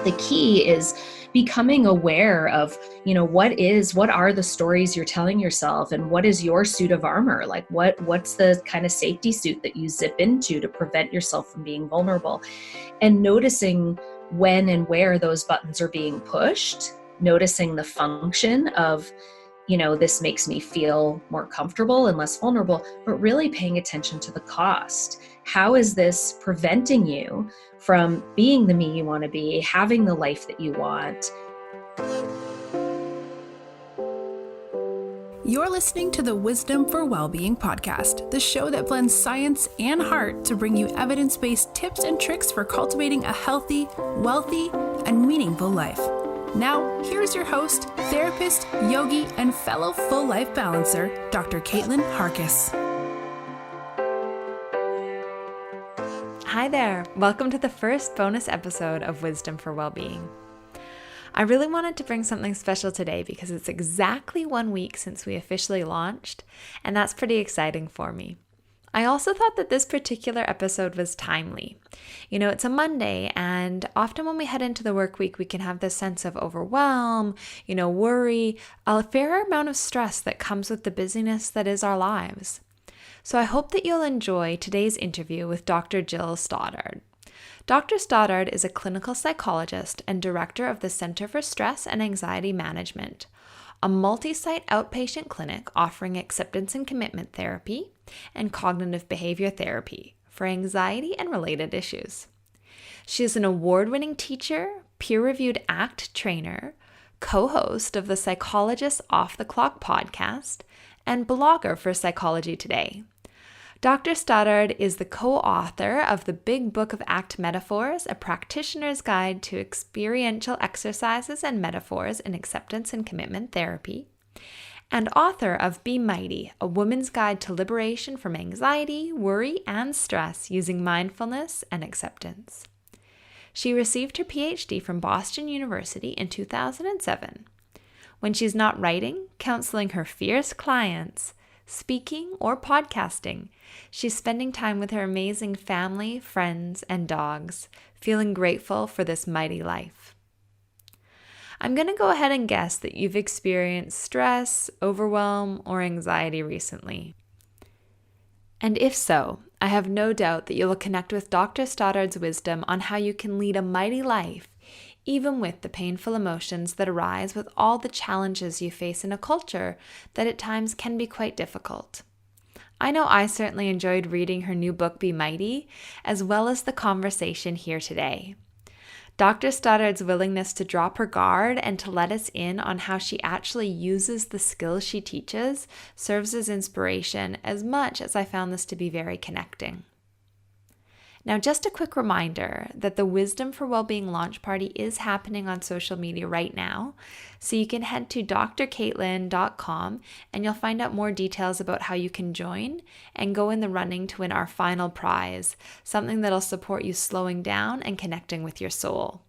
the key is becoming aware of, what are the stories you're telling yourself, and what is your suit of armor? Like what's the kind of safety suit that you zip into to prevent yourself from being vulnerable, and noticing when and where those buttons are being pushed, noticing the function of, this makes me feel more comfortable and less vulnerable, but really paying attention to the cost. How is this preventing you from being the me you want to be, having the life that you want? You're listening to the Wisdom for Wellbeing podcast, the show that blends science and heart to bring you evidence-based tips and tricks for cultivating a healthy, wealthy, and meaningful life. Now, here's your host, therapist, yogi, and fellow full life balancer, Dr. Caitlin Harkis. Hi there. Welcome to the first bonus episode of Wisdom for Wellbeing. I really wanted to bring something special today because it's exactly 1 week since we officially launched, and that's pretty exciting for me. I also thought that this particular episode was timely. It's a Monday, and often when we head into the work week, we can have this sense of overwhelm, worry, a fair amount of stress that comes with the busyness that is our lives. So I hope that you'll enjoy today's interview with Dr. Jill Stoddard. Dr. Stoddard is a clinical psychologist and director of the Center for Stress and Anxiety Management, a multi-site outpatient clinic offering acceptance and commitment therapy and cognitive behavior therapy for anxiety and related issues. She is an award-winning teacher, peer-reviewed ACT trainer, co-host of the Psychologist Off the Clock podcast, and blogger for Psychology Today. Dr. Stoddard is the co-author of the Big Book of ACT Metaphors, a practitioner's guide to experiential exercises and metaphors in acceptance and commitment therapy, and author of Be Mighty, a woman's guide to liberation from anxiety, worry, and stress using mindfulness and acceptance. She received her PhD from Boston University in 2007. When she's not writing, counseling her fierce clients, speaking, or podcasting, she's spending time with her amazing family, friends, and dogs, feeling grateful for this mighty life. I'm going to go ahead and guess that you've experienced stress, overwhelm, or anxiety recently. And if so, I have no doubt that you will connect with Dr. Stoddard's wisdom on how you can lead a mighty life, even with the painful emotions that arise with all the challenges you face in a culture that at times can be quite difficult. I know I certainly enjoyed reading her new book, Be Mighty, as well as the conversation here today. Dr. Stoddard's willingness to drop her guard and to let us in on how she actually uses the skills she teaches serves as inspiration as much as I found this to be very connecting. Now, just a quick reminder that the Wisdom for Wellbeing launch party is happening on social media right now, so you can head to drcaitlin.com and you'll find out more details about how you can join and go in the running to win our final prize, something that'll support you slowing down and connecting with your soul.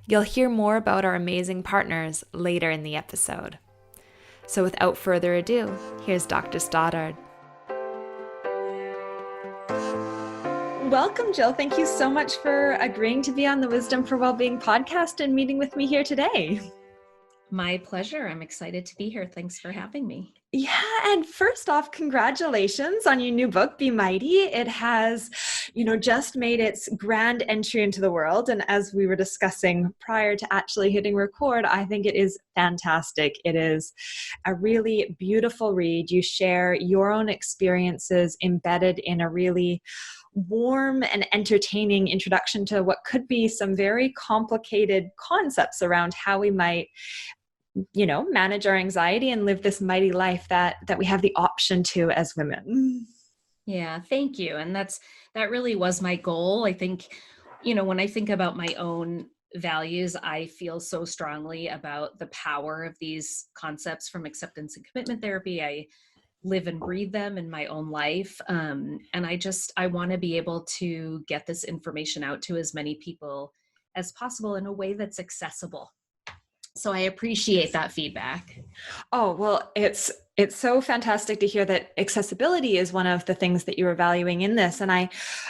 You'll hear more about our amazing partners later in the episode. So without further ado, here's Dr. Stoddard. Welcome, Jill. Thank you so much for agreeing to be on the Wisdom for Wellbeing podcast and meeting with me here today. My pleasure. I'm excited to be here. Thanks for having me. Yeah, and first off, congratulations on your new book, Be Mighty. It has, just made its grand entry into the world. And as we were discussing prior to actually hitting record, I think it is fantastic. It is a really beautiful read. You share your own experiences embedded in a really warm and entertaining introduction to what could be some very complicated concepts around how we might, manage our anxiety and live this mighty life that we have the option to as women. Yeah, thank you. And that really was my goal. I think, when I think about my own values, I feel so strongly about the power of these concepts from acceptance and commitment therapy. I live and breathe them in my own life. And I want to be able to get this information out to as many people as possible in a way that's accessible. So I appreciate that feedback. Oh, well, it's so fantastic to hear that accessibility is one of the things that you are valuing in this. And I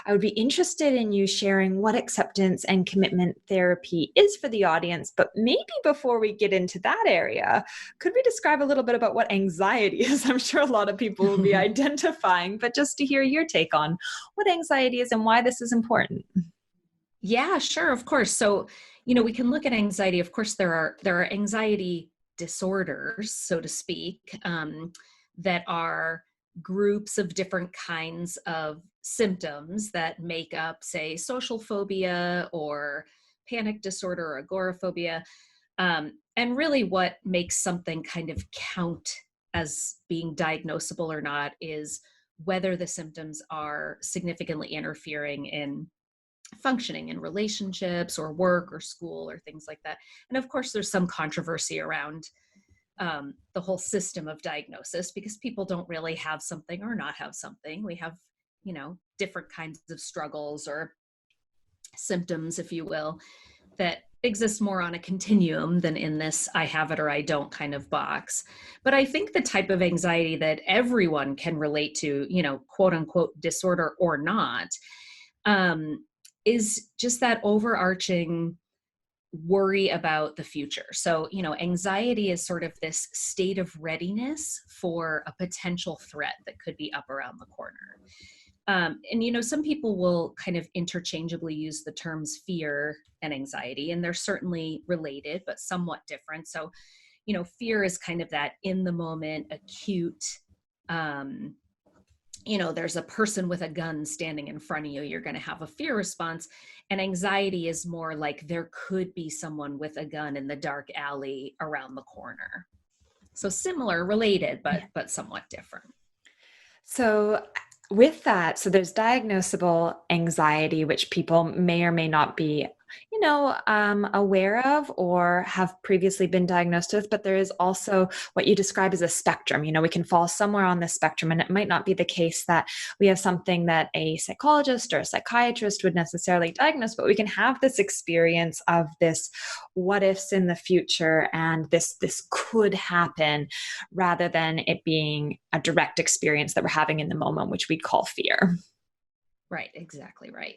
would be interested in you sharing what acceptance and commitment therapy is for the audience. But maybe before we get into that area, could we describe a little bit about what anxiety is? I'm sure a lot of people will be identifying, but just to hear your take on what anxiety is and why this is important. Yeah, sure, of course. So, we can look at anxiety. Of course, there are anxiety disorders, so to speak, that are groups of different kinds of symptoms that make up, say, social phobia or panic disorder or agoraphobia. And really, what makes something kind of count as being diagnosable or not is whether the symptoms are significantly interfering in functioning in relationships or work or school or things like that. And of course, there's some controversy around the whole system of diagnosis because people don't really have something or not have something. We have, different kinds of struggles or symptoms, if you will, that exist more on a continuum than in this I have it or I don't kind of box. But I think the type of anxiety that everyone can relate to, quote unquote, disorder or not, um, is just that overarching worry about the future. So, anxiety is sort of this state of readiness for a potential threat that could be up around the corner. And, some people will kind of interchangeably use the terms fear and anxiety, and they're certainly related, but somewhat different. So, fear is kind of that in the moment, acute, um, there's a person with a gun standing in front of you, you're going to have a fear response. And anxiety is more like there could be someone with a gun in the dark alley around the corner. So similar, related, but somewhat different. So with that, so there's diagnosable anxiety, which people may or may not be, aware of or have previously been diagnosed with. But there is also what you describe as a spectrum. We can fall somewhere on this spectrum, and it might not be the case that we have something that a psychologist or a psychiatrist would necessarily diagnose, but we can have this experience of this what ifs in the future, and this could happen, rather than it being a direct experience that we're having in the moment, which we call fear. Right, exactly right.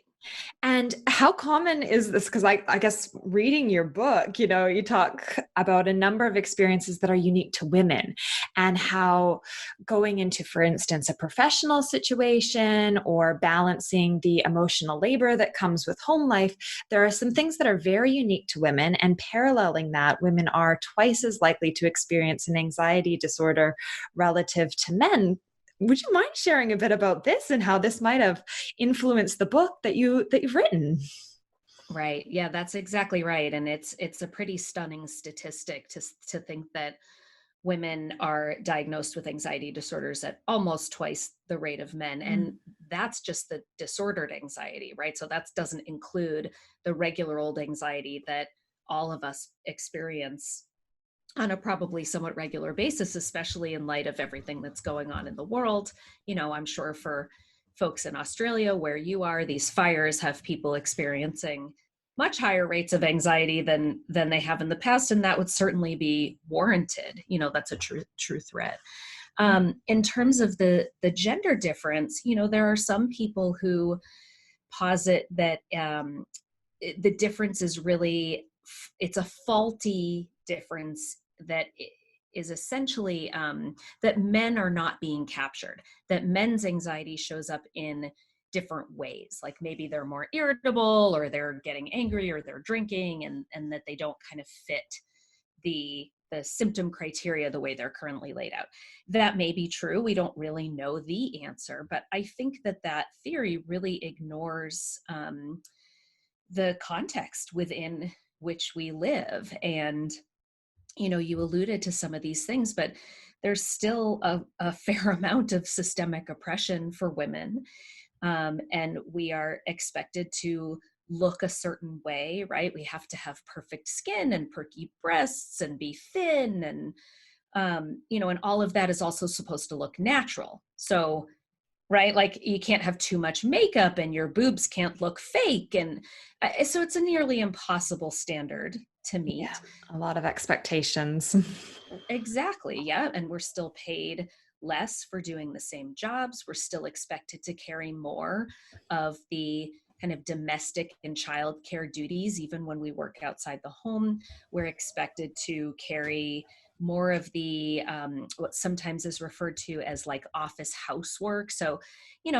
And how common is this? Because I guess reading your book, you talk about a number of experiences that are unique to women, and how going into, for instance, a professional situation or balancing the emotional labor that comes with home life, there are some things that are very unique to women. And paralleling that, women are twice as likely to experience an anxiety disorder relative to men. Would you mind sharing a bit about this and how this might have influenced the book that you've written? Right. Yeah, that's exactly right. And it's a pretty stunning statistic to think that women are diagnosed with anxiety disorders at almost twice the rate of men. And that's just the disordered anxiety, right? So that doesn't include the regular old anxiety that all of us experience on a probably somewhat regular basis, especially in light of everything that's going on in the world. I'm sure for folks in Australia, where you are, these fires have people experiencing much higher rates of anxiety than they have in the past, and that would certainly be warranted. That's a true threat. In terms of the gender difference, there are some people who posit that the difference is really, it's a faulty difference that is essentially that men are not being captured, that men's anxiety shows up in different ways, like maybe they're more irritable or they're getting angry or they're drinking, and that they don't kind of fit the symptom criteria the way they're currently laid out. That may be true. We don't really know the answer, but I think that theory really ignores the context within which we live. And you alluded to some of these things, but there's still a fair amount of systemic oppression for women. And we are expected to look a certain way, right? We have to have perfect skin and perky breasts and be thin. And, and all of that is also supposed to look natural. So right? Like you can't have too much makeup and your boobs can't look fake. And so it's a nearly impossible standard to Yeah, meet. a lot of expectations. Exactly. Yeah. And we're still paid less for doing the same jobs. We're still expected to carry more of the kind of domestic and childcare duties, even when we work outside the home. We're expected to carry more of the what sometimes is referred to as like office housework. So,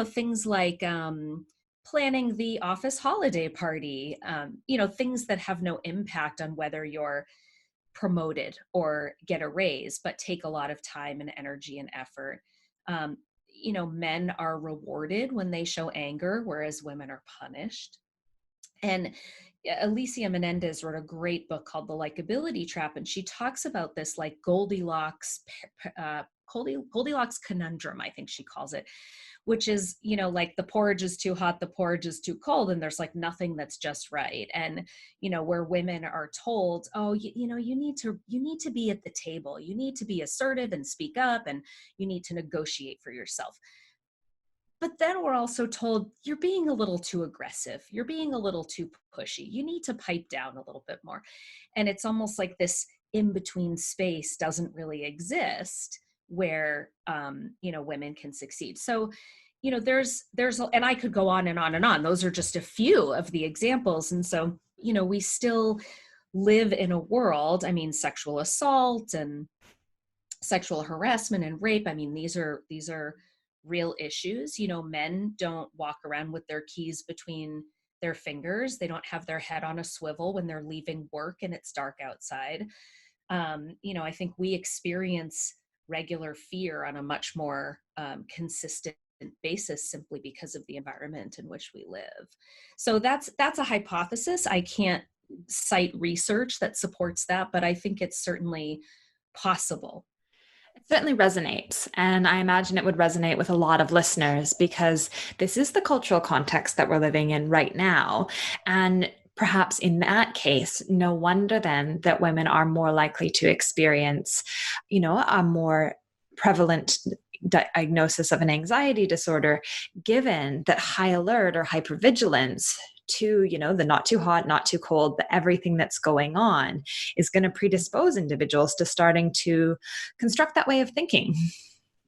things like planning the office holiday party, things that have no impact on whether you're promoted or get a raise, but take a lot of time and energy and effort. Men are rewarded when they show anger, whereas women are punished. And Alicia Menendez wrote a great book called The Likability Trap, and she talks about this like Goldilocks conundrum, I think she calls it, which is, like the porridge is too hot, the porridge is too cold, and there's like nothing that's just right. And, where women are told, oh, you need to be at the table, you need to be assertive and speak up, and you need to negotiate for yourself. But then we're also told you're being a little too aggressive, you're being a little too pushy, you need to pipe down a little bit more. And it's almost like this in between space doesn't really exist where women can succeed. So and I could go on and on and on. Those are just a few of the examples. And so we still live in a world, I mean, sexual assault and sexual harassment and rape, I mean, these are real issues. Men don't walk around with their keys between their fingers. They don't have their head on a swivel when they're leaving work and it's dark outside. I think we experience regular fear on a much more consistent basis simply because of the environment in which we live. So that's a hypothesis. I can't cite research that supports that, but I think it's certainly possible. It certainly resonates. And I imagine it would resonate with a lot of listeners because this is the cultural context that we're living in right now. And perhaps in that case, no wonder then that women are more likely to experience, a more prevalent diagnosis of an anxiety disorder, given that high alert or hypervigilance to the not too hot, not too cold, the everything that's going on is going to predispose individuals to starting to construct that way of thinking.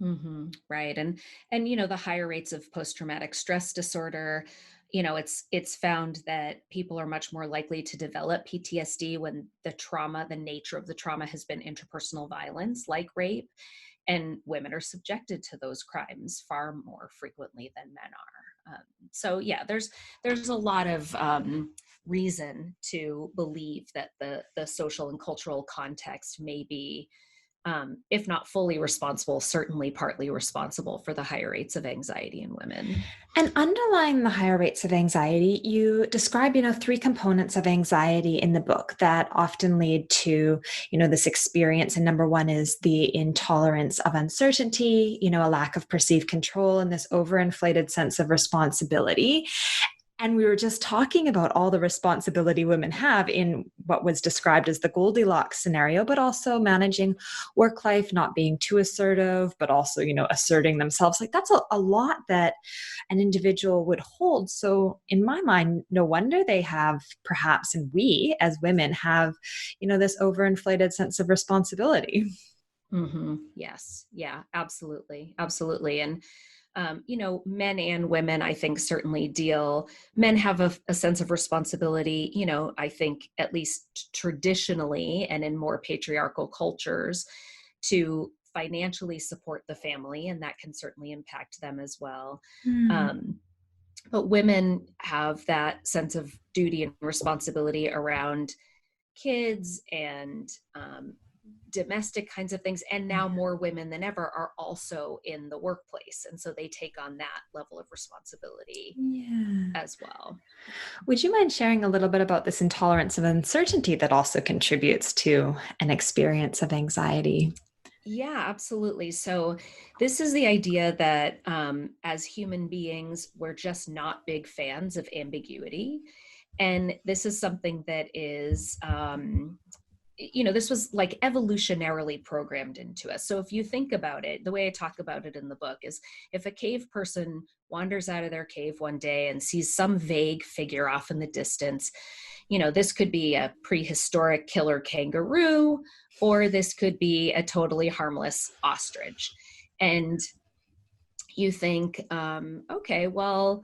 Mm-hmm. Right. And the higher rates of post-traumatic stress disorder, it's found that people are much more likely to develop PTSD when the nature of the trauma has been interpersonal violence like rape, and women are subjected to those crimes far more frequently than men are. So yeah, there's a lot of reason to believe that the social and cultural context may be, if not fully responsible, certainly partly responsible for the higher rates of anxiety in women. And underlying the higher rates of anxiety, you describe, three components of anxiety in the book that often lead to, this experience. And number one is the intolerance of uncertainty, a lack of perceived control, and this overinflated sense of responsibility. And we were just talking about all the responsibility women have in what was described as the Goldilocks scenario, but also managing work life, not being too assertive, but also, asserting themselves. Like that's a lot that an individual would hold. So in my mind, no wonder they have perhaps, and we as women have, this overinflated sense of responsibility. Mm-hmm. Yes. Yeah, absolutely. Absolutely. And men and women, I think men have a sense of responsibility, I think at least traditionally and in more patriarchal cultures, to financially support the family. And that can certainly impact them as well. But women have that sense of duty and responsibility around kids and domestic kinds of things. And now more women than ever are also in the workplace. And so they take on that level of responsibility as well. Would you mind sharing a little bit about this intolerance of uncertainty that also contributes to an experience of anxiety? Yeah, absolutely. So this is the idea that as human beings, we're just not big fans of ambiguity. And this is something that is this was like evolutionarily programmed into us. So if you think about it, the way I talk about it in the book is, if a cave person wanders out of their cave one day and sees some vague figure off in the distance, this could be a prehistoric killer kangaroo, or this could be a totally harmless ostrich. And you think, okay, well,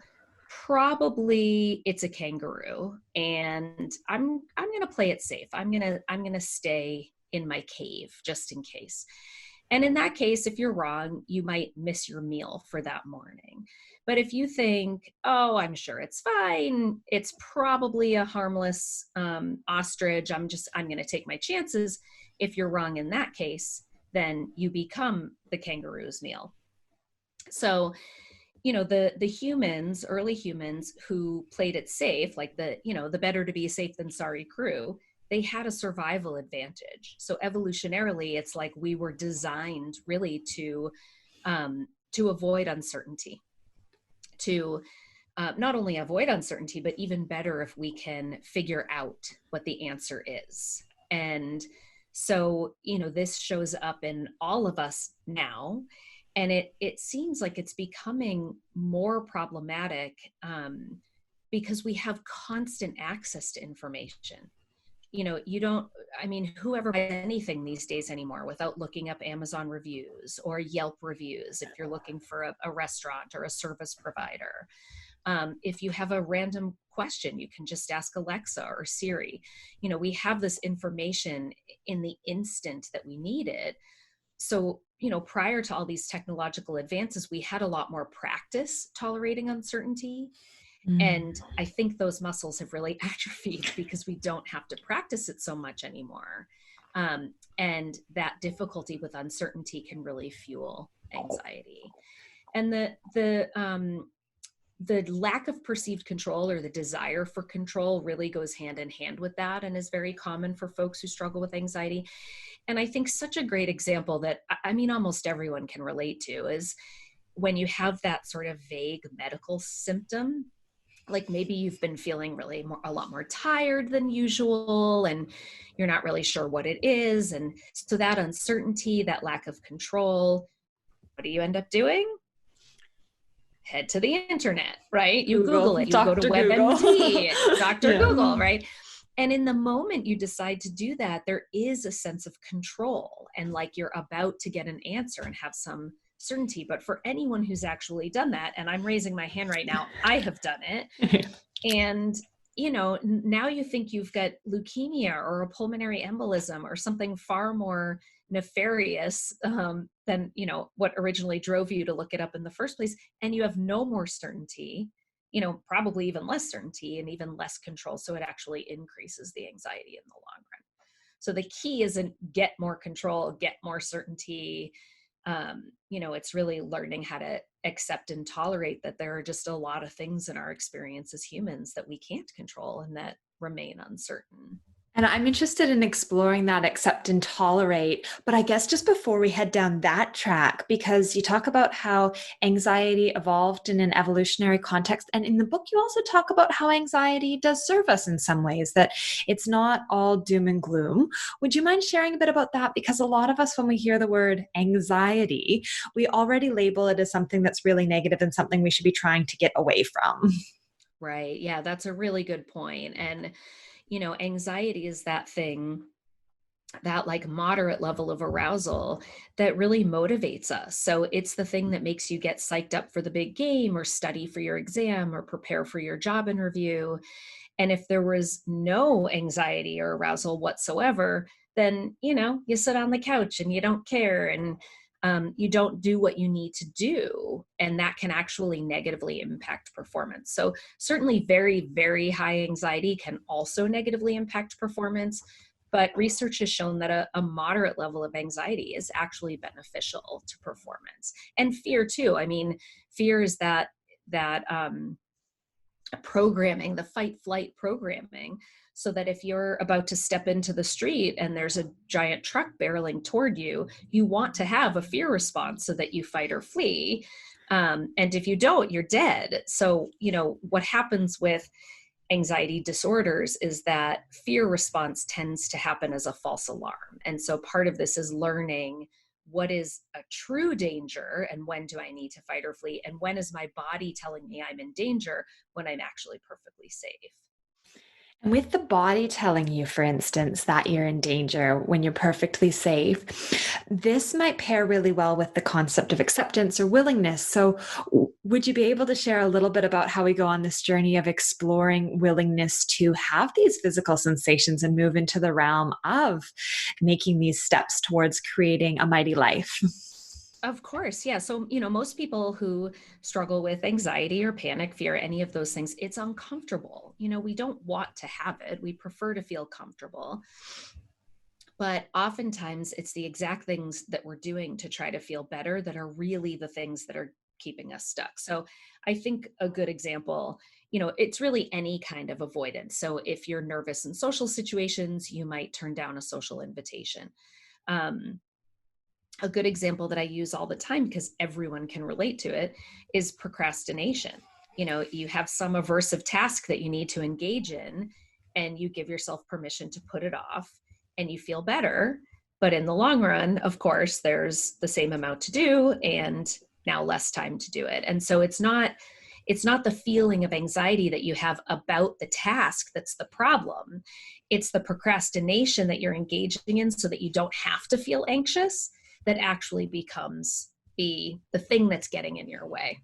probably it's a kangaroo, and I'm going to play it safe. I'm going to stay in my cave just in case. And in that case, if you're wrong, you might miss your meal for that morning. But if you think, oh, I'm sure it's fine, it's probably a harmless ostrich, I'm going to take my chances. If you're wrong in that case, then you become the kangaroo's meal. So, the humans, early humans who played it safe, like the better to be safe than sorry crew, they had a survival advantage. So evolutionarily, it's like we were designed really to avoid uncertainty, to not only avoid uncertainty, but even better if we can figure out what the answer is. And so, this shows up in all of us now. And it seems like it's becoming more problematic because we have constant access to information. Whoever buys anything these days anymore without looking up Amazon reviews or Yelp reviews if you're looking for a restaurant or a service provider. If you have a random question, you can just ask Alexa or Siri. We have this information in the instant that we need it. So, prior to all these technological advances, we had a lot more practice tolerating uncertainty. And I think those muscles have really atrophied because we don't have to practice it so much anymore. And that difficulty with uncertainty can really fuel anxiety. And the lack of perceived control, or the desire for control, really goes hand in hand with that, and is very common for folks who struggle with anxiety. And I think such a great example that, almost everyone can relate to is when you have that sort of vague medical symptom, like maybe you've been feeling a lot more tired than usual, and you're not really sure what it is. And so that uncertainty, that lack of control, what do you end up doing? Head to the internet, right? You Google it, you go to WebMD, Dr. Google, right? And in the moment you decide to do that, there is a sense of control and like you're about to get an answer and have some certainty. But for anyone who's actually done that, and I'm raising my hand right now, I have done it. And, now you think you've got leukemia or a pulmonary embolism or something far more nefarious than, what originally drove you to look it up in the first place. And you have no more certainty, probably even less certainty and even less control. So it actually increases the anxiety in the long run. So the key isn't get more control, get more certainty. It's really learning how to accept and tolerate that there are just a lot of things in our experience as humans that we can't control and that remain uncertain. And I'm interested in exploring that accept and tolerate. But I guess just before we head down that track, because you talk about how anxiety evolved in an evolutionary context. And in the book, you also talk about how anxiety does serve us in some ways, that it's not all doom and gloom. Would you mind sharing a bit about that? Because a lot of us, when we hear the word anxiety, we already label it as something that's really negative and something we should be trying to get away from. Right. Yeah, that's a really good point. And anxiety is that thing, that like moderate level of arousal that really motivates us. So it's the thing that makes you get psyched up for the big game or study for your exam or prepare for your job interview. And if there was no anxiety or arousal whatsoever, then, you sit on the couch and you don't care and you don't do what you need to do. And that can actually negatively impact performance. So certainly very, very high anxiety can also negatively impact performance. But research has shown that a moderate level of anxiety is actually beneficial to performance. And fear too. Fear is that programming, the fight flight programming, so that if you're about to step into the street and there's a giant truck barreling toward you, you want to have a fear response so that you fight or flee. And if you don't, you're dead. So, what happens with anxiety disorders is that fear response tends to happen as a false alarm. And so part of this is learning what is a true danger and when do I need to fight or flee, and when is my body telling me I'm in danger when I'm actually perfectly safe. And with the body telling you, for instance, that you're in danger when you're perfectly safe, this might pair really well with the concept of acceptance or willingness. So, would you be able to share a little bit about how we go on this journey of exploring willingness to have these physical sensations and move into the realm of making these steps towards creating a mighty life? Of course. Yeah. So, most people who struggle with anxiety or panic, fear, any of those things, it's uncomfortable. We don't want to have it. We prefer to feel comfortable. But oftentimes it's the exact things that we're doing to try to feel better that are really the things that are keeping us stuck. So I think a good example, it's really any kind of avoidance. So if you're nervous in social situations, you might turn down a social invitation. Um, a good example that I use all the time, because everyone can relate to it, is procrastination. You have some aversive task that you need to engage in, and you give yourself permission to put it off, and you feel better. But in the long run, of course, there's the same amount to do and now less time to do it. And so it's not the feeling of anxiety that you have about the task that's the problem. It's the procrastination that you're engaging in so that you don't have to feel anxious that actually becomes the thing that's getting in your way.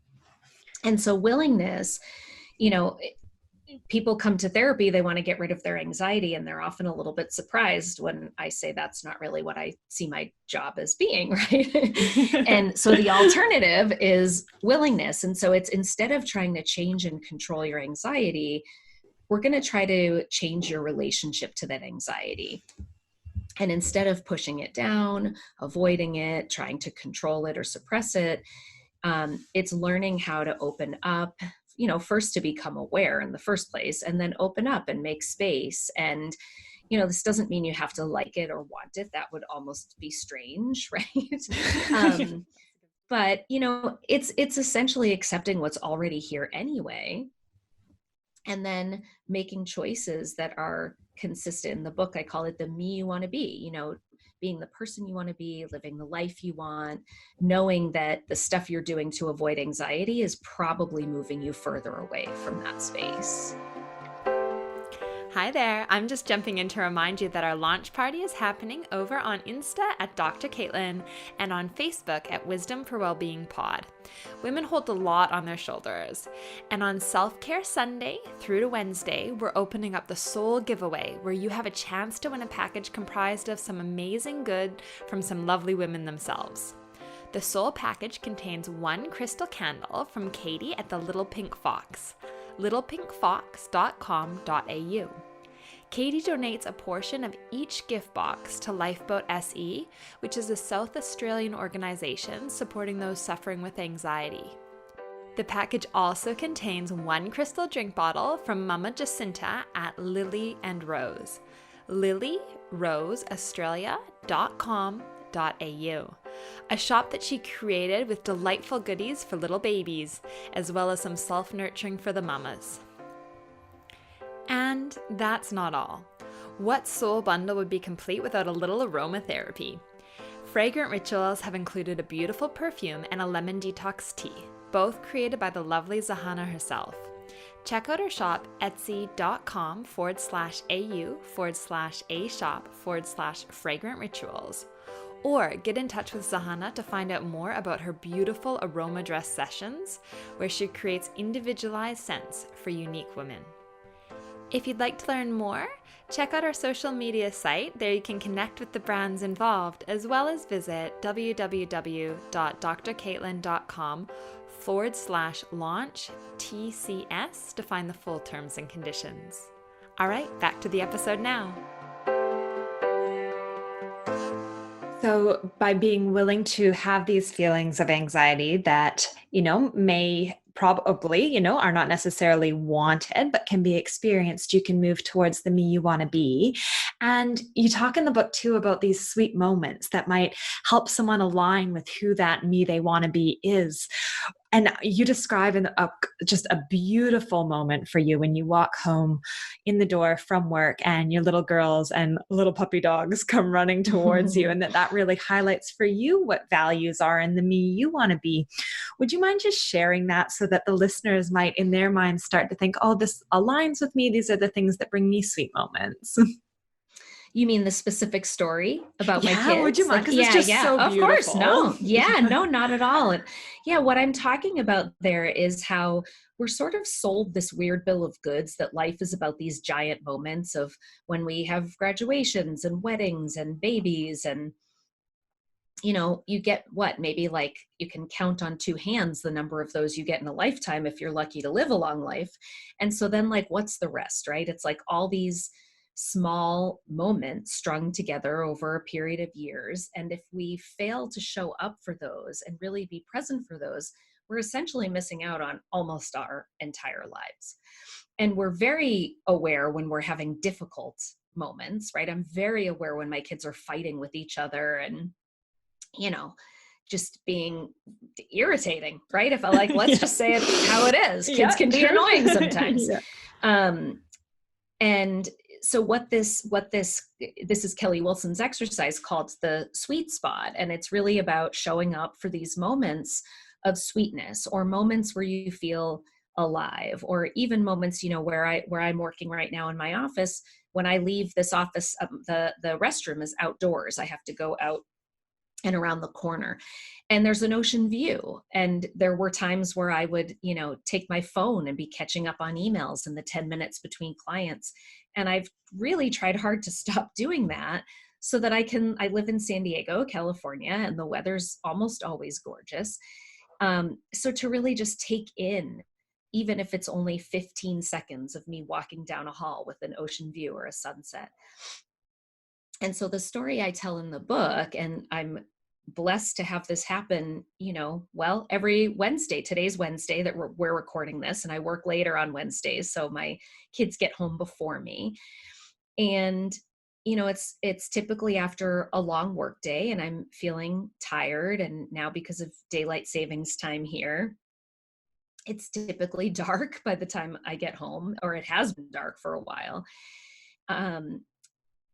And so willingness, people come to therapy, they want to get rid of their anxiety, and they're often a little bit surprised when I say that's not really what I see my job as being, right? And so the alternative is willingness. And so it's, instead of trying to change and control your anxiety, we're going to try to change your relationship to that anxiety. And instead of pushing it down, avoiding it, trying to control it or suppress it, it's learning how to open up, first to become aware in the first place, and then open up and make space. And, this doesn't mean you have to like it or want it. That would almost be strange, right? But, it's essentially accepting what's already here anyway, and then making choices that are consistent. In the book, I call it the me you want to be, being the person you want to be, living the life you want, knowing that the stuff you're doing to avoid anxiety is probably moving you further away from that space. Hi there, I'm just jumping in to remind you that our launch party is happening over on Insta at Dr. Caitlin and on Facebook at Wisdom for Wellbeing Pod. Women hold a lot on their shoulders. And on Self-Care Sunday through to Wednesday, we're opening up the Soul Giveaway, where you have a chance to win a package comprised of some amazing good from some lovely women themselves. The Soul package contains one crystal candle from Katie at the Little Pink Fox, littlepinkfox.com.au. Katie donates a portion of each gift box to Lifeboat SE, which is a South Australian organization supporting those suffering with anxiety. The package also contains one crystal drink bottle from Mama Jacinta at Lily and Rose, lilyroseaustralia.com.au, a shop that she created with delightful goodies for little babies, as well as some self-nurturing for the mamas. And that's not all. What soul bundle would be complete without a little aromatherapy? Fragrant Rituals have included a beautiful perfume and a lemon detox tea, both created by the lovely Zahana herself. Check out her shop, etsy.com/au/a-shop/fragrant rituals. Or get in touch with Zahana to find out more about her beautiful aroma dress sessions, where she creates individualized scents for unique women. If you'd like to learn more, check out our social media site. There you can connect with the brands involved, as well as visit www.drcaitlin.com/launch-TCS to find the full terms and conditions. All right, back to the episode now. So by being willing to have these feelings of anxiety that, may probably, are not necessarily wanted, but can be experienced, you can move towards the me you want to be. And you talk in the book too about these sweet moments that might help someone align with who that me they want to be is. And you describe just a beautiful moment for you when you walk home in the door from work and your little girls and little puppy dogs come running towards you, and that really highlights for you what values are and the me you want to be. Would you mind just sharing that so that the listeners might, in their minds, start to think, oh, this aligns with me. These are the things that bring me sweet moments. You mean the specific story about my Yeah, would kids? you mind? Like, Because it's just so of course. beautiful. No. Yeah, no, not at all. And yeah, what I'm talking about there is how we're sort of sold this weird bill of goods that life is about these giant moments of when we have graduations and weddings and babies, and you get what, maybe like you can count on two hands the number of those you get in a lifetime if you're lucky to live a long life. And so then, like, what's the rest, right? It's like all these small moments strung together over a period of years. And if we fail to show up for those and really be present for those, we're essentially missing out on almost our entire lives. And we're very aware when we're having difficult moments, right? I'm very aware when my kids are fighting with each other and, just being irritating, right? If I let's just say it how it is. Kids can be annoying sometimes. And so this is Kelly Wilson's exercise called the sweet spot. And it's really about showing up for these moments of sweetness, or moments where you feel alive, or even moments, where I'm working right now in my office. When I leave this office, the restroom is outdoors. I have to go out and around the corner, and there's an ocean view. And there were times where I would, take my phone and be catching up on emails in the 10 minutes between clients. And I've really tried hard to stop doing that so that I live in San Diego, California, and the weather's almost always gorgeous. So to really just take in, even if it's only 15 seconds of me walking down a hall with an ocean view or a sunset. And so the story I tell in the book, and I'm blessed to have this happen, every Wednesday. Today's Wednesday that we're recording this, and I work later on Wednesdays, so my kids get home before me. And it's typically after a long work day and I'm feeling tired. And now, because of daylight savings time here, it's typically dark by the time I get home, or it has been dark for a while.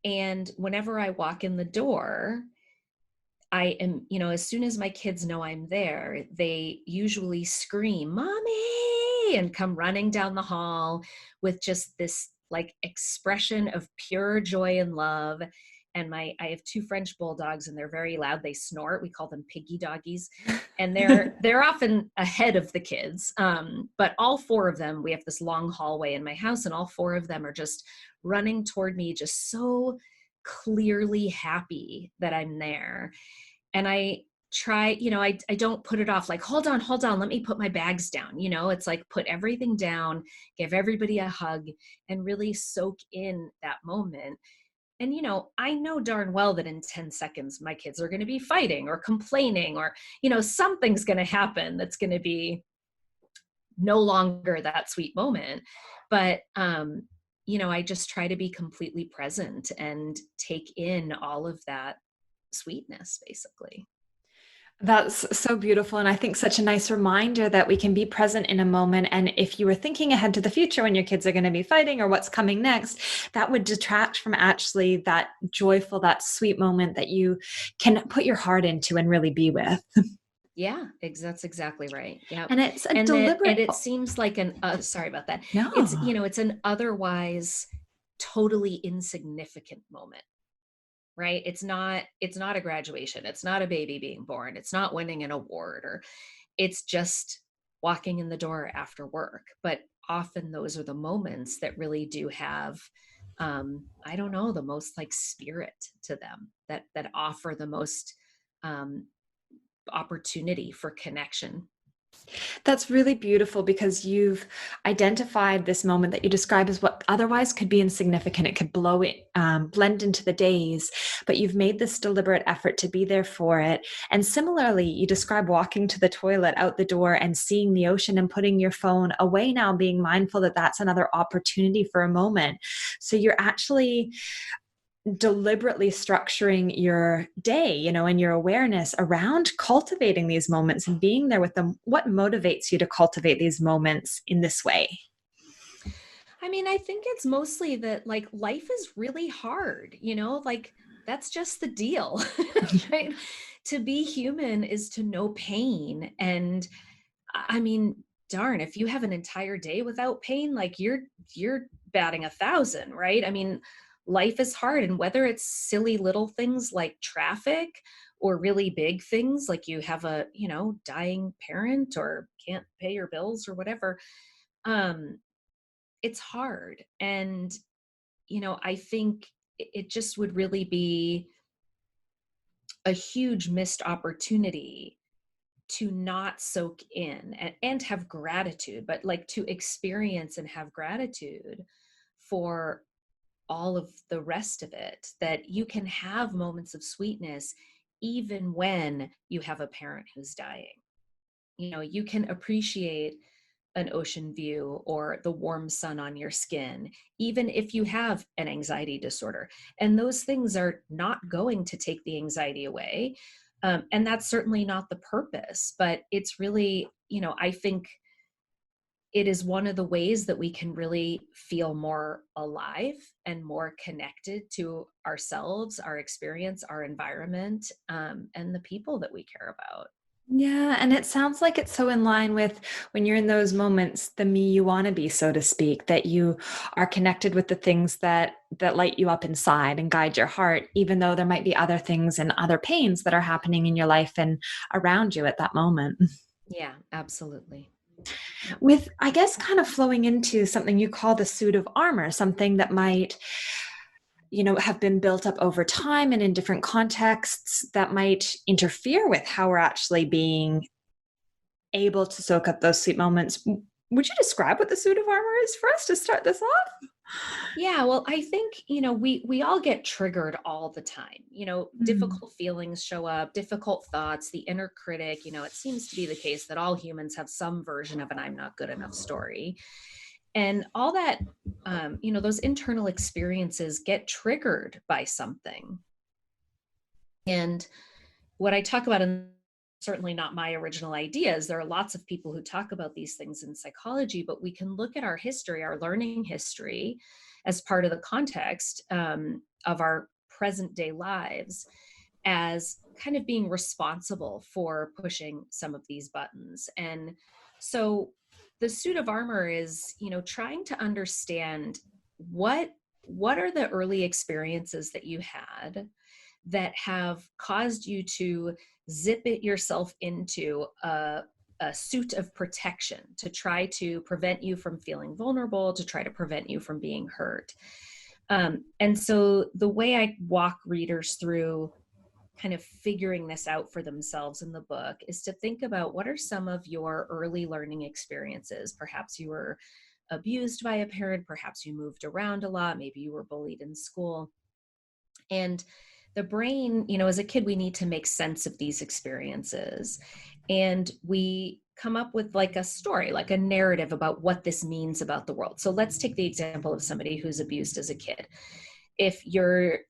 And whenever I walk in the door, I am, as soon as my kids know I'm there, they usually scream, "Mommy," and come running down the hall with just this like expression of pure joy and love. And I have two French bulldogs, and they're very loud. They snort. We call them piggy doggies. And they're often ahead of the kids. But all four of them, we have this long hallway in my house, and all four of them are just running toward me, just so clearly happy that I'm there. And I try, I don't put it off like, hold on, let me put my bags down. It's like, put everything down, give everybody a hug, and really soak in that moment. And, I know darn well that in 10 seconds, my kids are going to be fighting or complaining, or, something's going to happen that's going to be no longer that sweet moment. But, I just try to be completely present and take in all of that sweetness, basically. That's so beautiful. And I think such a nice reminder that we can be present in a moment. And if you were thinking ahead to the future when your kids are going to be fighting or what's coming next, that would detract from actually that joyful, that sweet moment that you can put your heart into and really be with. Yeah, that's exactly right. Yeah. And it's a deliberate. And it seems like sorry about that. No. It's an otherwise totally insignificant moment. Right? It's not a graduation. It's not a baby being born. It's not winning an award, or it's just walking in the door after work. But often those are the moments that really do have, I don't know, the most like spirit to them, that offer the most opportunity for connection. That's really beautiful, because you've identified this moment that you describe as what otherwise could be insignificant. It could blend into the days, but you've made this deliberate effort to be there for it. And similarly, you describe walking to the toilet, out the door, and seeing the ocean and putting your phone away now, being mindful that that's another opportunity for a moment. So you're actually deliberately structuring your day, and your awareness around cultivating these moments and being there with them. What motivates you to cultivate these moments in this way? I mean, I think it's mostly that like life is really hard, like that's just the deal, right? To be human is to know pain. And I mean, darn, if you have an entire day without pain, like you're batting 1,000, right? I mean, life is hard. And whether it's silly little things like traffic or really big things like you have a, dying parent or can't pay your bills or whatever, um, it's hard. And, I think it just would really be a huge missed opportunity to not soak in and have gratitude, but like to experience and have gratitude for all of the rest of it, that you can have moments of sweetness even when you have a parent who's dying. You can appreciate an ocean view or the warm sun on your skin, even if you have an anxiety disorder. And those things are not going to take the anxiety away. And that's certainly not the purpose, but it's really, I think it is one of the ways that we can really feel more alive and more connected to ourselves, our experience, our environment, and the people that we care about. Yeah, and it sounds like it's so in line with when you're in those moments, the me you want to be, so to speak, that you are connected with the things that light you up inside and guide your heart, even though there might be other things and other pains that are happening in your life and around you at that moment. Yeah, absolutely. Yep. With, I guess, kind of flowing into something you call the suit of armor, something that might have been built up over time and in different contexts that might interfere with how we're actually being able to soak up those sweet moments. Would you describe what the suit of armor is for us to start this off? Yeah, well, I think, we all get triggered all the time. Mm. Difficult feelings show up, difficult thoughts, the inner critic, it seems to be the case that all humans have some version of an I'm not good enough story. And all that, those internal experiences get triggered by something. And what I talk about, and certainly not my original ideas, there are lots of people who talk about these things in psychology, but we can look at our history, our learning history, as part of the context of our present day lives as kind of being responsible for pushing some of these buttons. And so the suit of armor is, trying to understand what are the early experiences that you had that have caused you to zip it yourself into a suit of protection to try to prevent you from feeling vulnerable, to try to prevent you from being hurt. And so the way I walk readers through kind of figuring this out for themselves in the book is to think about what are some of your early learning experiences. Perhaps you were abused by a parent, perhaps you moved around a lot, maybe you were bullied in school. And the brain, as a kid, we need to make sense of these experiences. And we come up with like a story, like a narrative about what this means about the world. So let's take the example of somebody who's abused as a kid. If your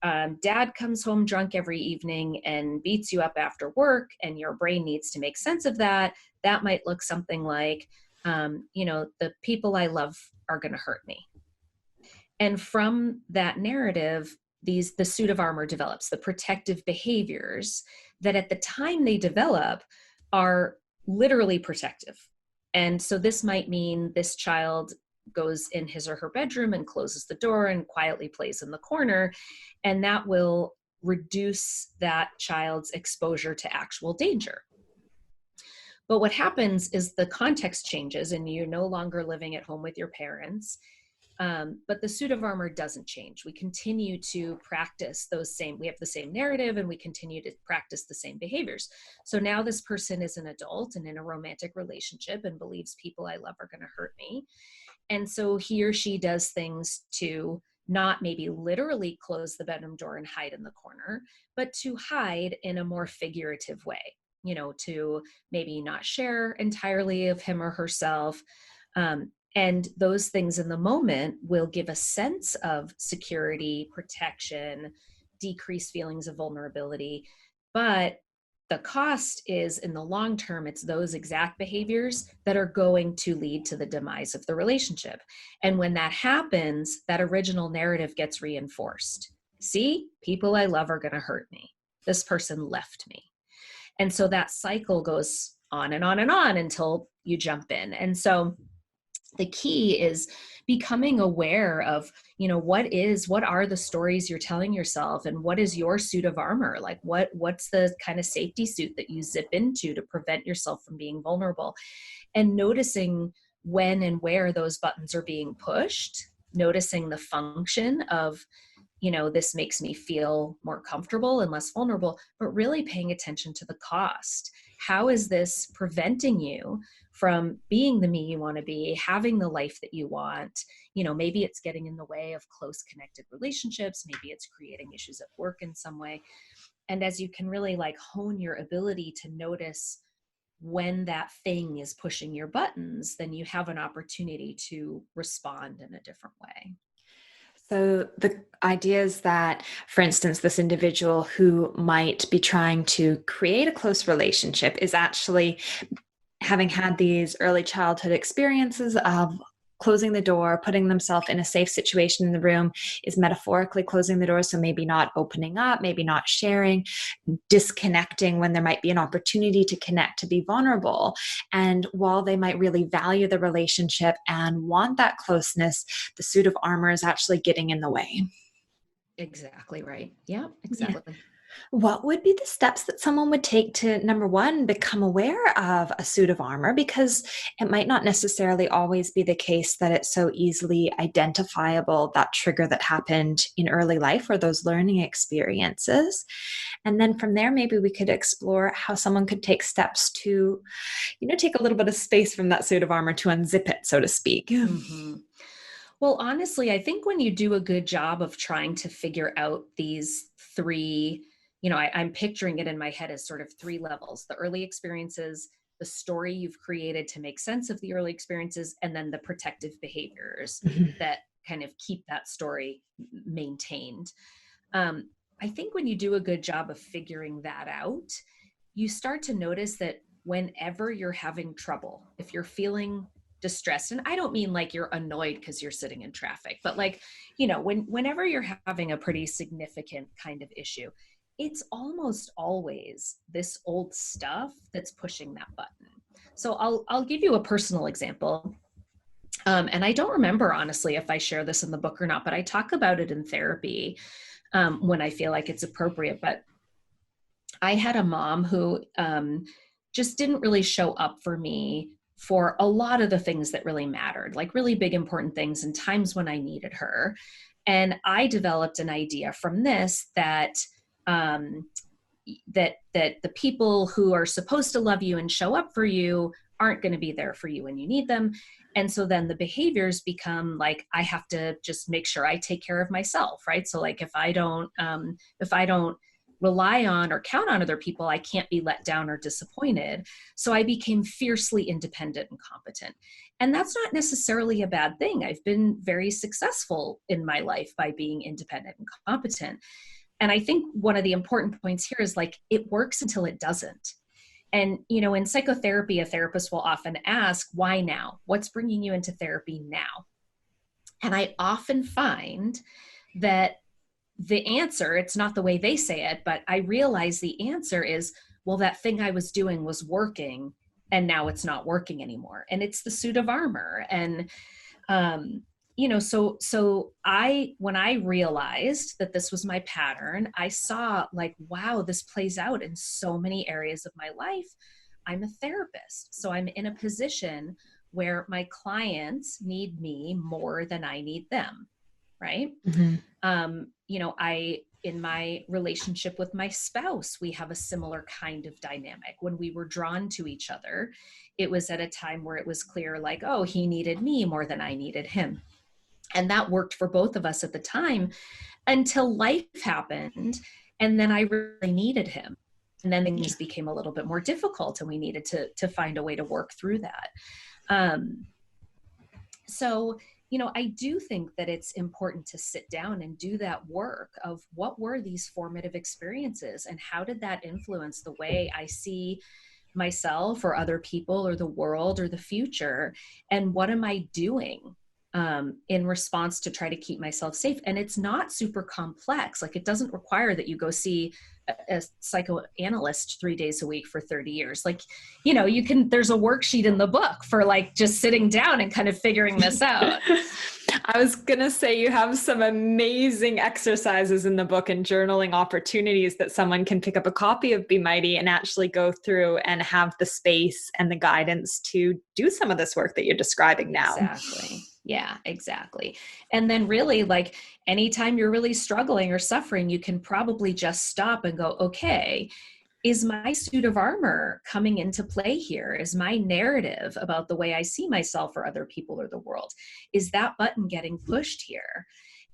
dad comes home drunk every evening and beats you up after work and your brain needs to make sense of that, that might look something like, the people I love are going to hurt me. And from that narrative, the suit of armor develops, the protective behaviors that at the time they develop are literally protective. And so this might mean this child goes in his or her bedroom and closes the door and quietly plays in the corner. And that will reduce that child's exposure to actual danger. But what happens is the context changes and you're no longer living at home with your parents. But the suit of armor doesn't change. We continue to practice we have the same narrative and we continue to practice the same behaviors. So now this person is an adult and in a romantic relationship and believes people I love are going to hurt me. And so he or she does things to not maybe literally close the bedroom door and hide in the corner, but to hide in a more figurative way, to maybe not share entirely of him or herself. And those things in the moment will give a sense of security, protection, decrease feelings of vulnerability. But the cost is, in the long term, it's those exact behaviors that are going to lead to the demise of the relationship. And when that happens, that original narrative gets reinforced. See, people I love are going to hurt me. This person left me. And so that cycle goes on and on and on until you jump in. And so the key is becoming aware of, what are the stories you're telling yourself, and what is your suit of armor? Like what's the kind of safety suit that you zip into to prevent yourself from being vulnerable, and noticing when and where those buttons are being pushed, noticing the function of, this makes me feel more comfortable and less vulnerable, but really paying attention to the cost. How is this preventing you from being the me you want to be, having the life that you want? Maybe it's getting in the way of close connected relationships. Maybe it's creating issues at work in some way. And as you can really hone your ability to notice when that thing is pushing your buttons, then you have an opportunity to respond in a different way. So the idea is that, for instance, this individual who might be trying to create a close relationship is actually having had these early childhood experiences of closing the door, putting themselves in a safe situation in the room, is metaphorically closing the door. So maybe not opening up, maybe not sharing, disconnecting when there might be an opportunity to connect, to be vulnerable. And while they might really value the relationship and want that closeness, the suit of armor is actually getting in the way. Exactly right. Yeah, exactly. Yeah. What would be the steps that someone would take to, number one, become aware of a suit of armor? Because it might not necessarily always be the case that it's so easily identifiable, that trigger that happened in early life or those learning experiences. And then from there, maybe we could explore how someone could take steps to, take a little bit of space from that suit of armor to unzip it, so to speak. Mm-hmm. Well, honestly, I think when you do a good job of trying to figure out these three, I'm picturing it in my head as sort of three levels: the early experiences, the story you've created to make sense of the early experiences, and then the protective behaviors that kind of keep that story maintained. I think when you do a good job of figuring that out, you start to notice that whenever you're having trouble, if you're feeling distressed, and I don't mean like you're annoyed because you're sitting in traffic, but whenever you're having a pretty significant kind of issue, it's almost always this old stuff that's pushing that button. So I'll give you a personal example. And I don't remember, honestly, if I share this in the book or not, but I talk about it in therapy when I feel like it's appropriate. But I had a mom who just didn't really show up for me for a lot of the things that really mattered, like really big, important things and times when I needed her. And I developed an idea from this that the people who are supposed to love you and show up for you aren't going to be there for you when you need them. And so then the behaviors become like, I have to just make sure I take care of myself, right? So like if I don't rely on or count on other people, I can't be let down or disappointed. So I became fiercely independent and competent. And that's not necessarily a bad thing. I've been very successful in my life by being independent and competent. And I think one of the important points here is like, it works until it doesn't. And, in psychotherapy, a therapist will often ask, why now? What's bringing you into therapy now? And I often find that the answer, it's not the way they say it, but I realize the answer is, well, that thing I was doing was working and now it's not working anymore. And it's the suit of armor. And, when I realized that this was my pattern, I saw like, wow, this plays out in so many areas of my life. I'm a therapist. So I'm in a position where my clients need me more than I need them. Right. Mm-hmm. In my relationship with my spouse, we have a similar kind of dynamic. When we were drawn to each other, it was at a time where it was clear, like, oh, he needed me more than I needed him. And that worked for both of us at the time until life happened. And then I really needed him. And then things became a little bit more difficult and we needed to find a way to work through that. So I do think that it's important to sit down and do that work of what were these formative experiences and how did that influence the way I see myself or other people or the world or the future, and what am I doing in response to try to keep myself safe. And it's not super complex. Like, it doesn't require that you go see a psychoanalyst 3 days a week for 30 years. Like, there's a worksheet in the book for like just sitting down and kind of figuring this out. I was going to say you have some amazing exercises in the book and journaling opportunities that someone can pick up a copy of Be Mighty and actually go through and have the space and the guidance to do some of this work that you're describing now. Exactly. Yeah, exactly. And then really, like, anytime you're really struggling or suffering, you can probably just stop and go, okay, is my suit of armor coming into play here? Is my narrative about the way I see myself or other people or the world, is that button getting pushed here?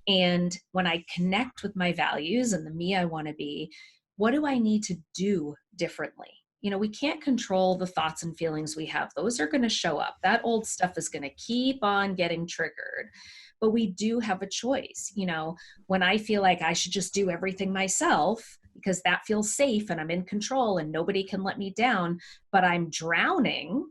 And when I connect with my values and the me I want to be, what do I need to do differently? We can't control the thoughts and feelings we have. Those are going to show up. That old stuff is going to keep on getting triggered. But we do have a choice. When I feel like I should just do everything myself because that feels safe and I'm in control and nobody can let me down, but I'm drowning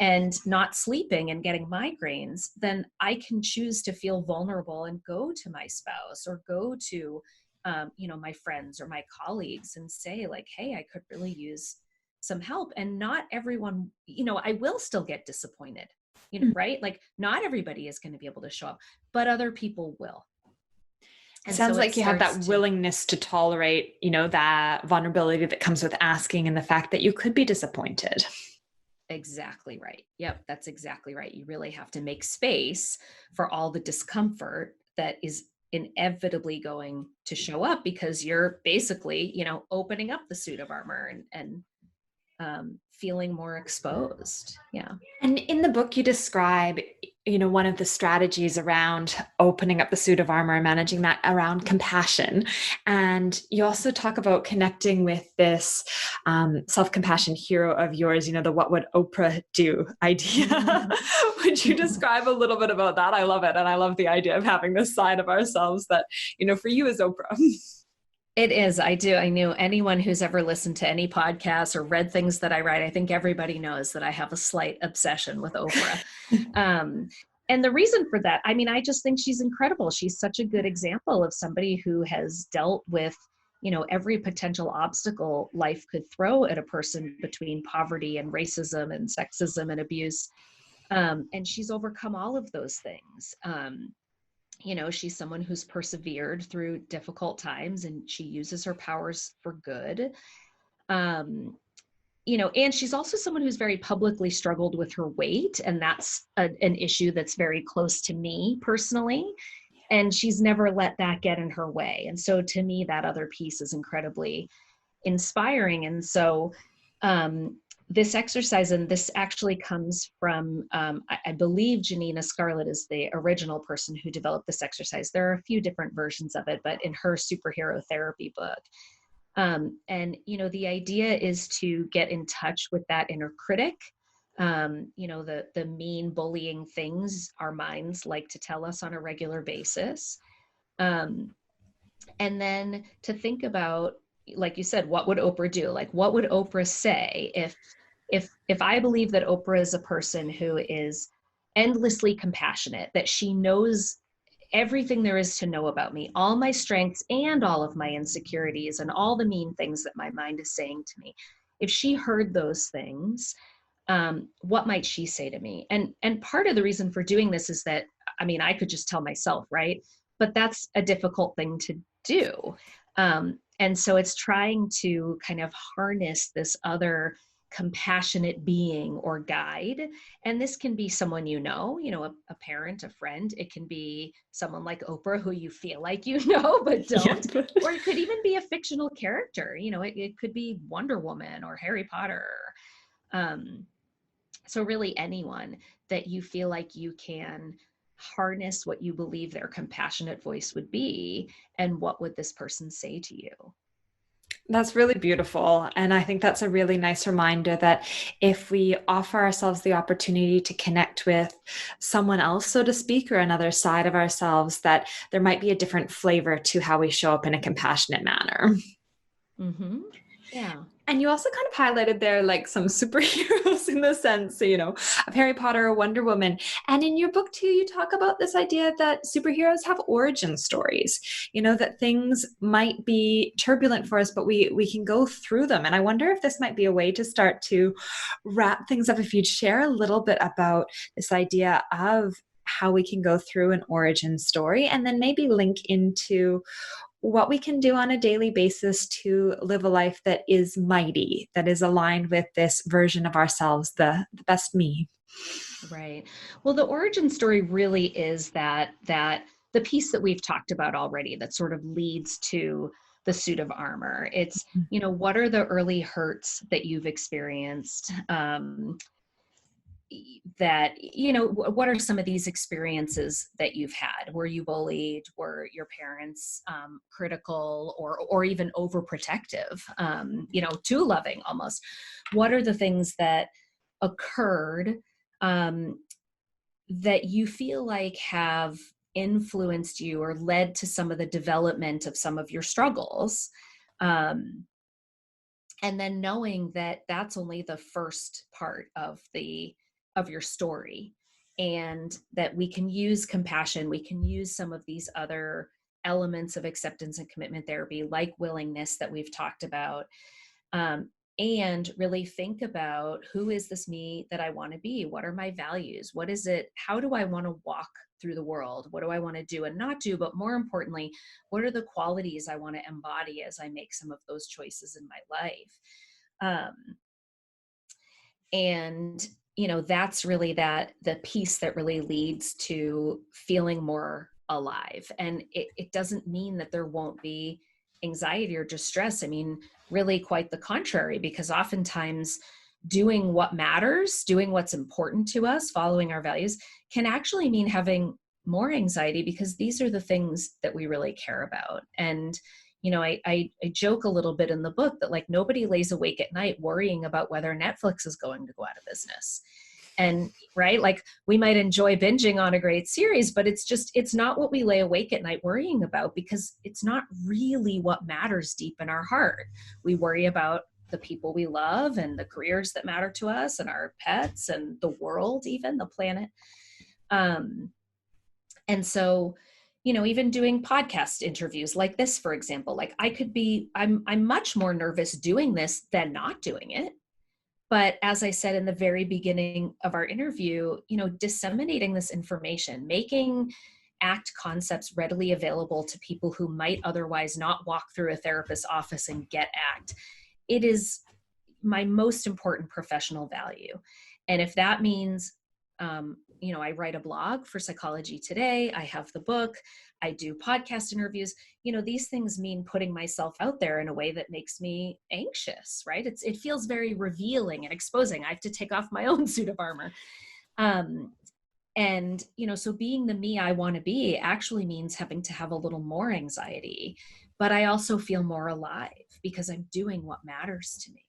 and not sleeping and getting migraines, then I can choose to feel vulnerable and go to my spouse or go to, my friends or my colleagues and say like, hey, I could really use some help. And not everyone, I will still get disappointed, right? Like, not everybody is going to be able to show up, but other people will. And sounds like you have that willingness to tolerate, that vulnerability that comes with asking and the fact that you could be disappointed. Exactly right. Yep, that's exactly right. You really have to make space for all the discomfort that is inevitably going to show up because you're basically, opening up the suit of armor and feeling more exposed. Yeah. And in the book, you describe, one of the strategies around opening up the suit of armor and managing that around compassion. And you also talk about connecting with this self-compassion hero of yours, the what would Oprah do idea. Mm-hmm. Would you describe a little bit about that? I love it. And I love the idea of having this side of ourselves that, for you is Oprah. It is. I do. I knew anyone who's ever listened to any podcasts or read things that I write, I think everybody knows that I have a slight obsession with Oprah. And the reason for that, I just think she's incredible. She's such a good example of somebody who has dealt with, every potential obstacle life could throw at a person between poverty and racism and sexism and abuse. And she's overcome all of those things. She's someone who's persevered through difficult times and she uses her powers for good. And she's also someone who's very publicly struggled with her weight. And that's an issue that's very close to me personally. And she's never let that get in her way. And so to me, that other piece is incredibly inspiring. And so, this exercise, and this actually comes from, I believe Janina Scarlett is the original person who developed this exercise. There are a few different versions of it, but in her superhero therapy book. And, the idea is to get in touch with that inner critic, the mean bullying things our minds like to tell us on a regular basis. And then to think about, like you said, what would Oprah do? Like, what would Oprah say if I believe that Oprah is a person who is endlessly compassionate, that she knows everything there is to know about me, all my strengths and all of my insecurities and all the mean things that my mind is saying to me. If she heard those things, what might she say to me? And part of the reason for doing this is that, I could just tell myself, right? But that's a difficult thing to do. And so it's trying to kind of harness this other compassionate being or guide. And this can be someone a parent, a friend. It can be someone like Oprah who you feel like but don't. Yeah. Or it could even be a fictional character. It could be Wonder Woman or Harry Potter. So really anyone that you feel like you can harness what you believe their compassionate voice would be, and what would this person say to you? That's really beautiful. And I think that's a really nice reminder that if we offer ourselves the opportunity to connect with someone else, so to speak, or another side of ourselves, that there might be a different flavor to how we show up in a compassionate manner. Mm-hmm. Yeah. And you also kind of highlighted there like some superheroes in the sense, of Harry Potter or Wonder Woman. And in your book too, you talk about this idea that superheroes have origin stories, that things might be turbulent for us, but we can go through them. And I wonder if this might be a way to start to wrap things up, if you'd share a little bit about this idea of how we can go through an origin story, and then maybe link into what we can do on a daily basis to live a life that is mighty, that is aligned with this version of ourselves, the best me. Right. Well, the origin story really is that the piece that we've talked about already that sort of leads to the suit of armor. It's, what are the early hurts that you've experienced? That, what are some of these experiences that you've had? Were you bullied? Were your parents critical or even overprotective? Too loving almost. What are the things that occurred that you feel like have influenced you or led to some of the development of some of your struggles? And then knowing that that's only the first part of your story, and that we can use compassion, we can use some of these other elements of acceptance and commitment therapy, like willingness that we've talked about, and really think about, who is this me that I want to be? What are my values? What is it? How do I want to walk through the world? What do I want to do and not do? But more importantly, what are the qualities I want to embody as I make some of those choices in my life? And that's really the piece that really leads to feeling more alive. And it doesn't mean that there won't be anxiety or distress. I mean, really quite the contrary, because oftentimes doing what matters, doing what's important to us, following our values, can actually mean having more anxiety, because these are the things that we really care about. And I joke a little bit in the book that, like, nobody lays awake at night worrying about whether Netflix is going to go out of business. And right, like, we might enjoy binging on a great series, but it's not what we lay awake at night worrying about, because it's not really what matters deep in our heart. We worry about the people we love and the careers that matter to us and our pets and the world, even the planet. And so, even doing podcast interviews like this, for example, like, I'm much more nervous doing this than not doing it. But as I said in the very beginning of our interview, disseminating this information, making ACT concepts readily available to people who might otherwise not walk through a therapist's office and get ACT, it is my most important professional value. And if that means, I write a blog for Psychology Today, I have the book, I do podcast interviews, these things mean putting myself out there in a way that makes me anxious, right? It feels very revealing and exposing. I have to take off my own suit of armor. And, so being the me I want to be actually means having to have a little more anxiety, but I also feel more alive because I'm doing what matters to me.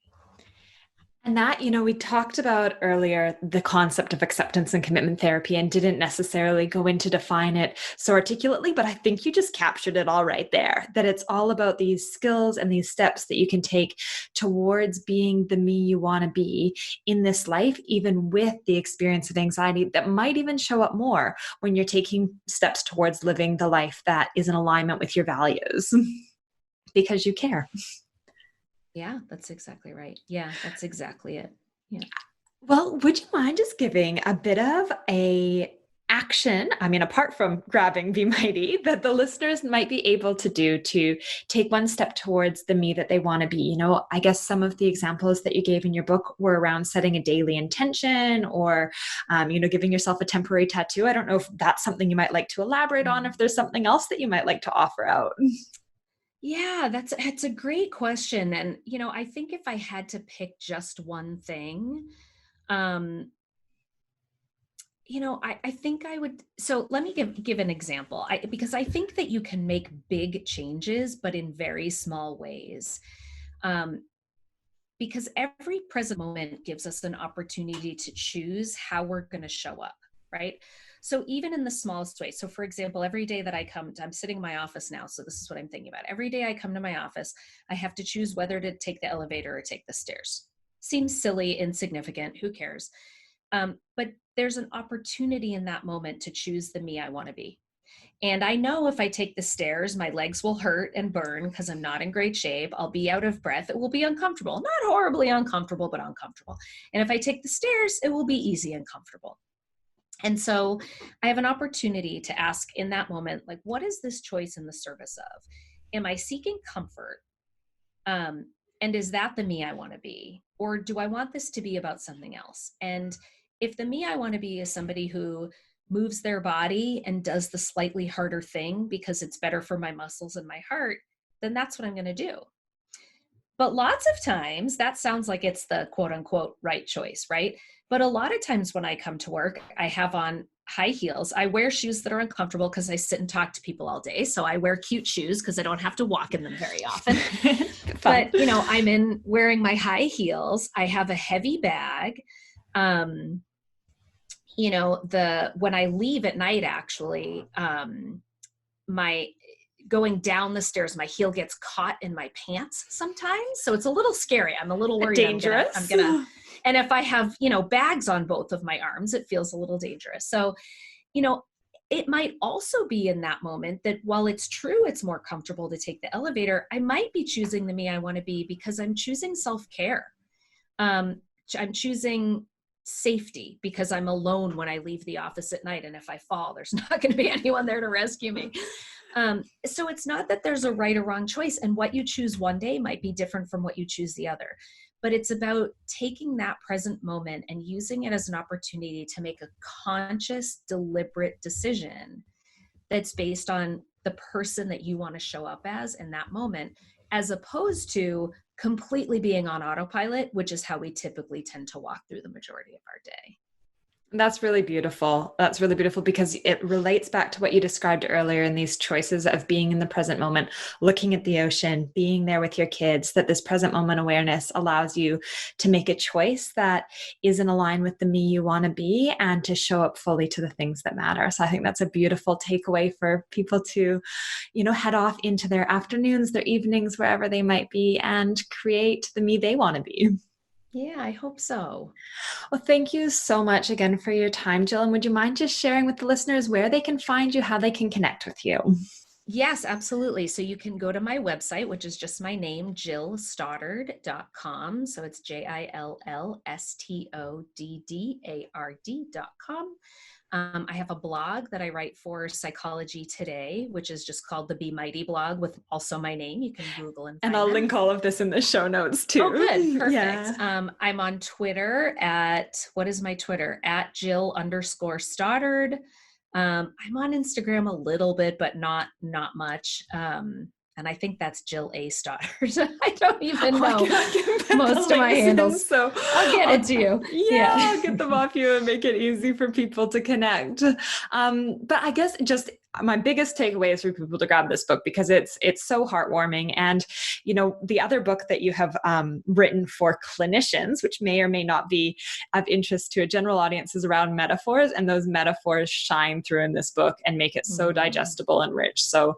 And that, we talked about earlier the concept of acceptance and commitment therapy, and didn't necessarily go in to define it so articulately, but I think you just captured it all right there, that it's all about these skills and these steps that you can take towards being the me you want to be in this life, even with the experience of anxiety that might even show up more when you're taking steps towards living the life that is in alignment with your values because you care. Yeah, that's exactly right. Yeah, that's exactly it. Yeah. Well, would you mind just giving a bit of a action, I mean, apart from grabbing Be Mighty, that the listeners might be able to do to take one step towards the me that they want to be? I guess some of the examples that you gave in your book were around setting a daily intention, or, giving yourself a temporary tattoo. I don't know if that's something you might like to elaborate on, if there's something else that you might like to offer out. Yeah, that's a great question. And, I think if I had to pick just one thing, I think I would, so let me give an example, because I think that you can make big changes, but in very small ways. Because every present moment gives us an opportunity to choose how we're going to show up, right? So even in the smallest way. So for example, every day that I'm sitting in my office now. So this is what I'm thinking about. Every day I come to my office, I have to choose whether to take the elevator or take the stairs. Seems silly, insignificant, who cares? But there's an opportunity in that moment to choose the me I want to be. And I know if I take the stairs, my legs will hurt and burn because I'm not in great shape. I'll be out of breath. It will be uncomfortable, not horribly uncomfortable, but uncomfortable. And if I take the stairs, it will be easy and comfortable. And so I have an opportunity to ask in that moment, like, what is this choice in the service of? Am I seeking comfort? And is that the me I want to be? Or do I want this to be about something else? And if the me I want to be is somebody who moves their body and does the slightly harder thing because it's better for my muscles and my heart, then that's what I'm going to do. But lots of times that sounds like it's the quote unquote right choice, right? But a lot of times when I come to work, I have on high heels. I wear shoes that are uncomfortable because I sit and talk to people all day. So I wear cute shoes because I don't have to walk in them very often. But, I'm wearing my high heels. I have a heavy bag. When I leave at night, actually, my going down the stairs, my heel gets caught in my pants sometimes. So it's a little scary. I'm a little worried. Dangerous. I'm gonna, and if I have, bags on both of my arms, it feels a little dangerous. So, it might also be in that moment that while it's true, it's more comfortable to take the elevator, I might be choosing the me I want to be because I'm choosing self-care. I'm choosing safety because I'm alone when I leave the office at night. And if I fall, there's not going to be anyone there to rescue me. So it's not that there's a right or wrong choice, and what you choose one day might be different from what you choose the other. But it's about taking that present moment and using it as an opportunity to make a conscious, deliberate decision that's based on the person that you want to show up as in that moment, as opposed to completely being on autopilot, which is how we typically tend to walk through the majority of our day. That's really beautiful. That's really beautiful because it relates back to what you described earlier in these choices of being in the present moment, looking at the ocean, being there with your kids, that this present moment awareness allows you to make a choice that is in line with the me you want to be and to show up fully to the things that matter. So I think that's a beautiful takeaway for people to, head off into their afternoons, their evenings, wherever they might be, and create the me they want to be. Yeah, I hope so. Well, thank you so much again for your time, Jill. And would you mind just sharing with the listeners where they can find you, how they can connect with you? Yes, absolutely. So you can go to my website, which is just my name, jillstoddard.com. So it's JILLSTODDARD.com. I have a blog that I write for Psychology Today, which is just called the Be Mighty blog with also my name. You can Google and find I'll that. link all of this in the show notes too. Oh, good. Perfect. Yeah. I'm on Twitter what is my Twitter? @Jill_Stoddard. I'm on Instagram a little bit, but not much. And I think that's Jill A. Stoddard. I don't even know most of my handles. So I'll get it to you. Yeah, I'll get them off you and make it easy for people to connect. But I guess just my biggest takeaway is for people to grab this book because it's so heartwarming. And, the other book that you have written for clinicians, which may or may not be of interest to a general audience, is around metaphors. And those metaphors shine through in this book and make it so digestible and rich. So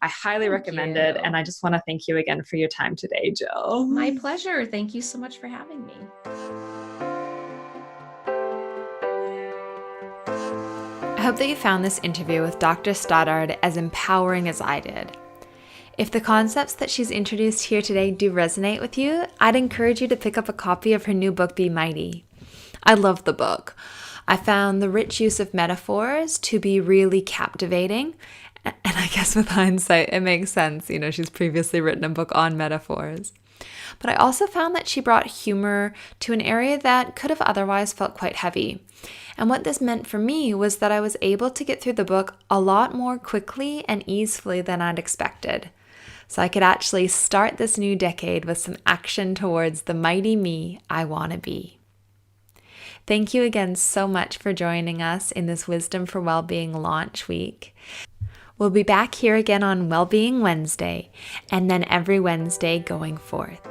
I highly recommend it. And I just want to thank you again for your time today, Jill. My pleasure. Thank you so much for having me. I hope that you found this interview with Dr. Stoddard as empowering as I did. If the concepts that she's introduced here today do resonate with you, I'd encourage you to pick up a copy of her new book, Be Mighty. I love the book. I found the rich use of metaphors to be really captivating. And I guess with hindsight, it makes sense. She's previously written a book on metaphors. But I also found that she brought humor to an area that could have otherwise felt quite heavy. And what this meant for me was that I was able to get through the book a lot more quickly and easily than I'd expected. So I could actually start this new decade with some action towards the mighty me I want to be. Thank you again so much for joining us in this Wisdom for Wellbeing launch week. We'll be back here again on Wellbeing Wednesday, and then every Wednesday going forth.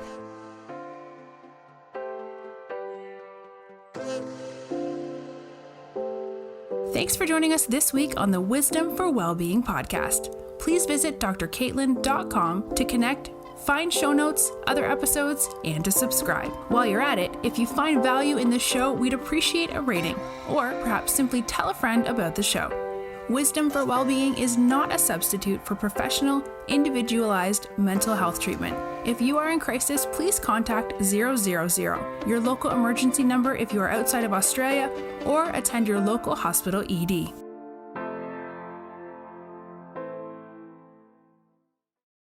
Thanks for joining us this week on the Wisdom for Wellbeing podcast. Please visit drcaitlin.com to connect, find show notes, other episodes, and to subscribe. While you're at it, if you find value in the show, we'd appreciate a rating, or perhaps simply tell a friend about the show. Wisdom for Wellbeing is not a substitute for professional, individualized mental health treatment. If you are in crisis, please contact 000, your local emergency number if you are outside of Australia, or attend your local hospital ED.